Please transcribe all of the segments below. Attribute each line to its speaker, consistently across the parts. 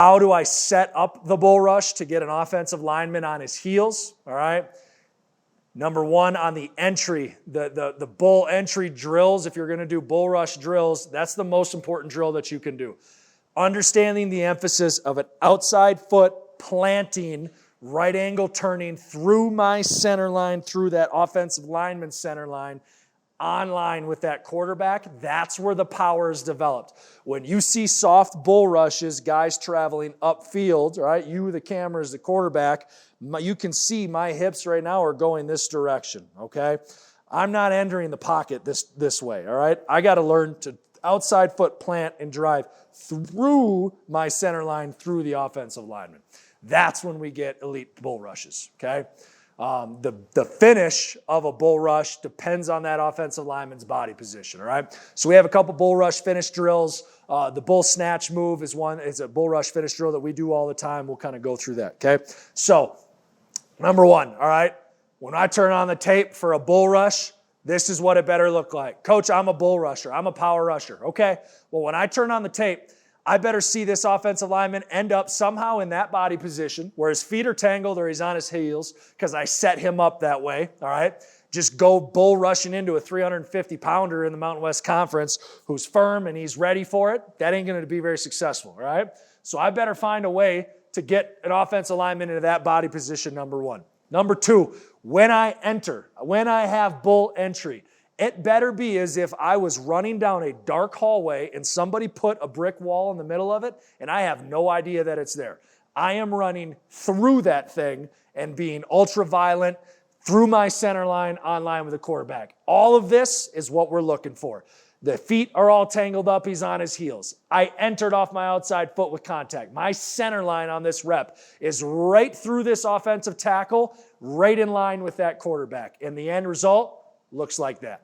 Speaker 1: How do I set up the bull rush to get an offensive lineman on his heels? All right. Number one, on the entry, the bull entry drills, if you're going to do bull rush drills, that's the most important drill that you can do. Understanding the emphasis of an outside foot planting, right angle turning through my center line, through that offensive lineman center line, on line with that quarterback, that's where the power is developed. When you see soft bull rushes, guys traveling upfield, right? You, the camera, is the quarterback. You can see my hips right now are going this direction, okay? I'm not entering the pocket this way, all right? I got to learn to outside foot plant and drive through my center line, through the offensive lineman. That's when we get elite bull rushes, okay? The finish of a bull rush depends on that offensive lineman's body position, all right? So we have a couple bull rush finish drills. The bull snatch move is a bull rush finish drill that we do all the time. We'll kind of go through that, okay? So, number one, all right? When I turn on the tape for a bull rush, this is what it better look like. Coach, I'm a bull rusher. I'm a power rusher. Okay, well, when I turn on the tape, I better see this offensive lineman end up somehow in that body position where his feet are tangled or he's on his heels because I set him up that way, all right? Just go bull rushing into a 350-pounder in the Mountain West Conference who's firm and he's ready for it. That ain't going to be very successful, all right? So I better find a way to get an offensive lineman into that body position, number one. Number two, when I have bull entry, it better be as if I was running down a dark hallway and somebody put a brick wall in the middle of it and I have no idea that it's there. I am running through that thing and being ultra violent through my center line, on line with the quarterback. All of this is what we're looking for. The feet are all tangled up. He's on his heels. I entered off my outside foot with contact. My center line on this rep is right through this offensive tackle, right in line with that quarterback. And the end result looks like that.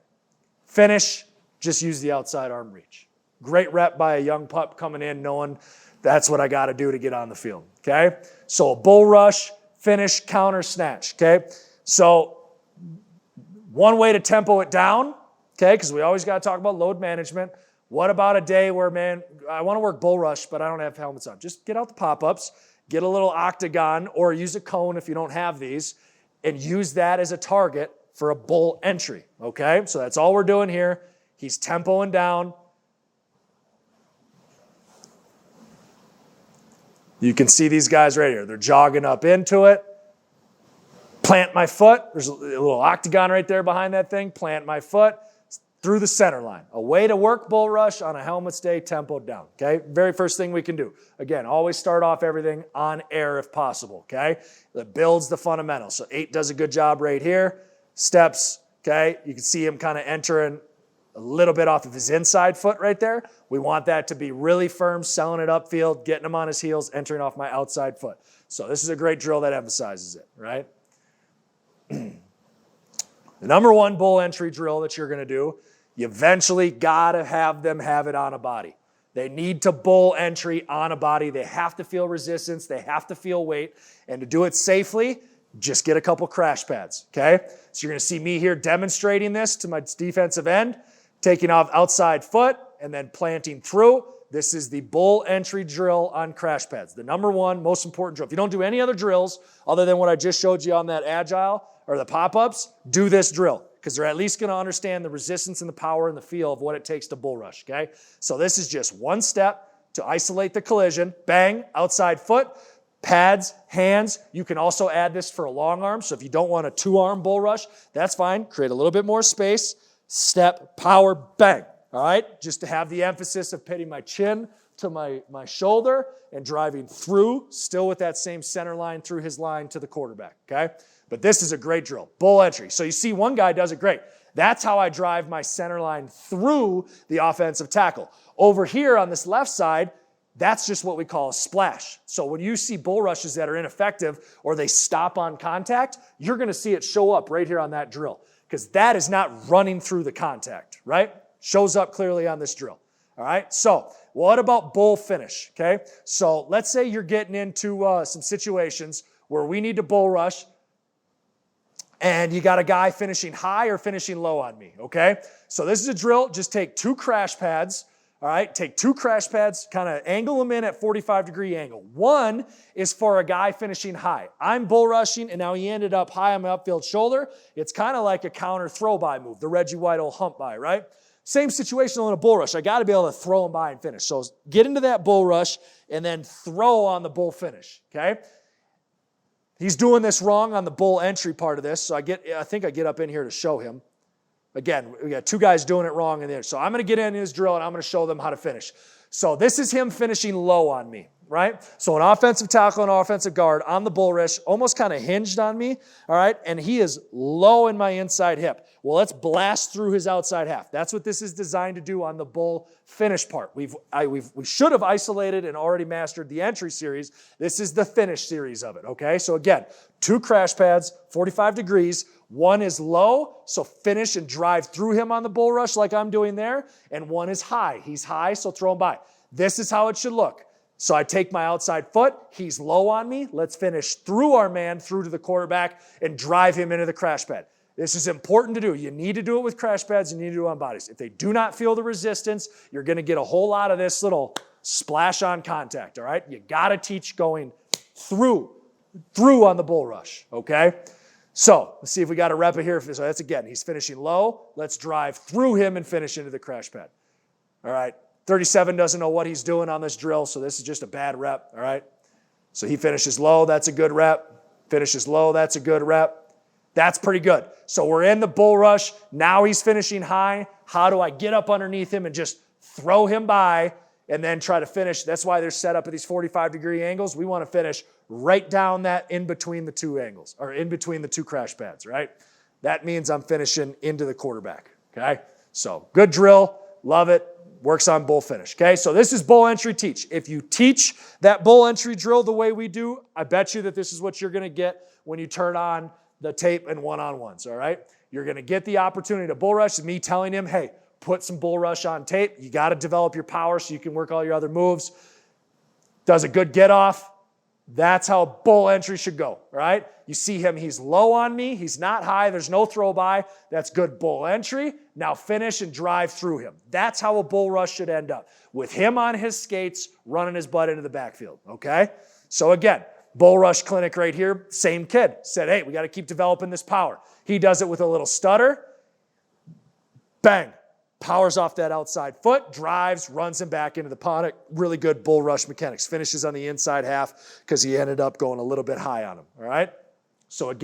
Speaker 1: Finish, just use the outside arm reach. Great rep by a young pup coming in knowing that's what I got to do to get on the field, okay? So a bull rush, finish, counter, snatch, okay? So one way to tempo it down, okay, because we always got to talk about load management. What about a day where, man, I want to work bull rush, but I don't have helmets on? Just get out the pop-ups, get a little octagon, or use a cone if you don't have these, and use that as a target for a bull entry, okay? So that's all we're doing here. He's tempoing down. You can see these guys right here. They're jogging up into it. Plant my foot. There's a little octagon right there behind that thing. Plant my foot through the center line. A way to work bull rush on a helmet stay, tempoed down, okay? Very first thing we can do. Again, always start off everything on air if possible, okay? That builds the fundamentals. So 8 does a good job right here. Steps, okay? You can see him kind of entering a little bit off of his inside foot right there. We want that to be really firm, selling it upfield, getting him on his heels, entering off my outside foot. So this is a great drill that emphasizes it, right? The number one bull entry drill that you're going to do, you eventually got to have them have it on a body. They need to bull entry on a body. They have to feel resistance. They have to feel weight. And to do it safely, just get a couple crash pads, okay? So you're going to see me here demonstrating this to my defensive end, taking off outside foot and then planting through. This is the bull entry drill on crash pads. The number one most important drill. If you don't do any other drills other than what I just showed you on that agile or the pop-ups, do this drill because they're at least going to understand the resistance and the power and the feel of what it takes to bull rush, okay? So this is just one step to isolate the collision. Bang, outside foot. Pads, hands, you can also add this for a long arm. So if you don't want a 2-arm bull rush, that's fine. Create a little bit more space. Step, power, bang. All right? Just to have the emphasis of pitting my chin to my shoulder and driving through, still with that same center line through his line to the quarterback, okay? But this is a great drill. Bull entry. So you see one guy does it great. That's how I drive my center line through the offensive tackle. Over here on this left side, that's just what we call a splash. So when you see bull rushes that are ineffective or they stop on contact, you're going to see it show up right here on that drill because that is not running through the contact, right? Shows up clearly on this drill. All right, so what about bull finish, okay? So let's say you're getting into some situations where we need to bull rush and you got a guy finishing high or finishing low on me, okay? So this is a drill. Just take 2 crash pads. All right, take 2 crash pads, kind of angle them in at 45-degree angle. One is for a guy finishing high. I'm bull rushing, and now he ended up high on my upfield shoulder. It's kind of like a counter throw-by move, the Reggie White hump by, right? Same situation in a bull rush. I got to be able to throw him by and finish. So get into that bull rush and then throw on the bull finish, okay? He's doing this wrong on the bull entry part of this, so I think I get up in here to show him. Again, we got 2 guys doing it wrong in there. So I'm going to get in his drill, and I'm going to show them how to finish. So this is him finishing low on me, right? So an offensive tackle and offensive guard on the bull rush, almost kind of hinged on me, all right? And he is low in my inside hip. Well, let's blast through his outside half. That's what this is designed to do on the bull finish part. We should have isolated and already mastered the entry series. This is the finish series of it, okay? So again, 2 crash pads, 45 degrees. One is low, so finish and drive through him on the bull rush like I'm doing there. And one is high. He's high, so throw him by. This is how it should look. So I take my outside foot. He's low on me. Let's finish through our man, through to the quarterback, and drive him into the crash pad. This is important to do. You need to do it with crash pads. You need to do it on bodies. If they do not feel the resistance, you're going to get a whole lot of this little splash on contact, all right? You got to teach going through on the bull rush, okay? So let's see if we got a rep it here. So that's again, he's finishing low. Let's drive through him and finish into the crash pad. All right, 37 doesn't know what he's doing on this drill, so this is just a bad rep, all right? So he finishes low, that's a good rep. Finishes low, that's a good rep. That's pretty good. So we're in the bull rush. Now he's finishing high. How do I get up underneath him and just throw him by and then try to finish? That's why they're set up at these 45-degree angles. We want to finish right down that in between the 2 angles, or in between the 2 crash pads, right? That means I'm finishing into the quarterback, okay? So good drill, love it, works on bull finish, okay? So this is bull entry teach. If you teach that bull entry drill the way we do, I bet you that this is what you're going to get when you turn on the tape and one-on-ones, all right? You're going to get the opportunity to bull rush, me telling him, hey, put some bull rush on tape. You got to develop your power so you can work all your other moves. Does a good get off. That's how bull entry should go, right? You see him, he's low on me. He's not high. There's no throw by. That's good bull entry. Now finish and drive through him. That's how a bull rush should end up, with him on his skates, running his butt into the backfield, okay? So again, bull rush clinic right here, same kid. Said, hey, we got to keep developing this power. He does it with a little stutter. Bang. Powers off that outside foot, drives, runs him back into the pocket. Really good bull rush mechanics. Finishes on the inside half because he ended up going a little bit high on him, all right? So again,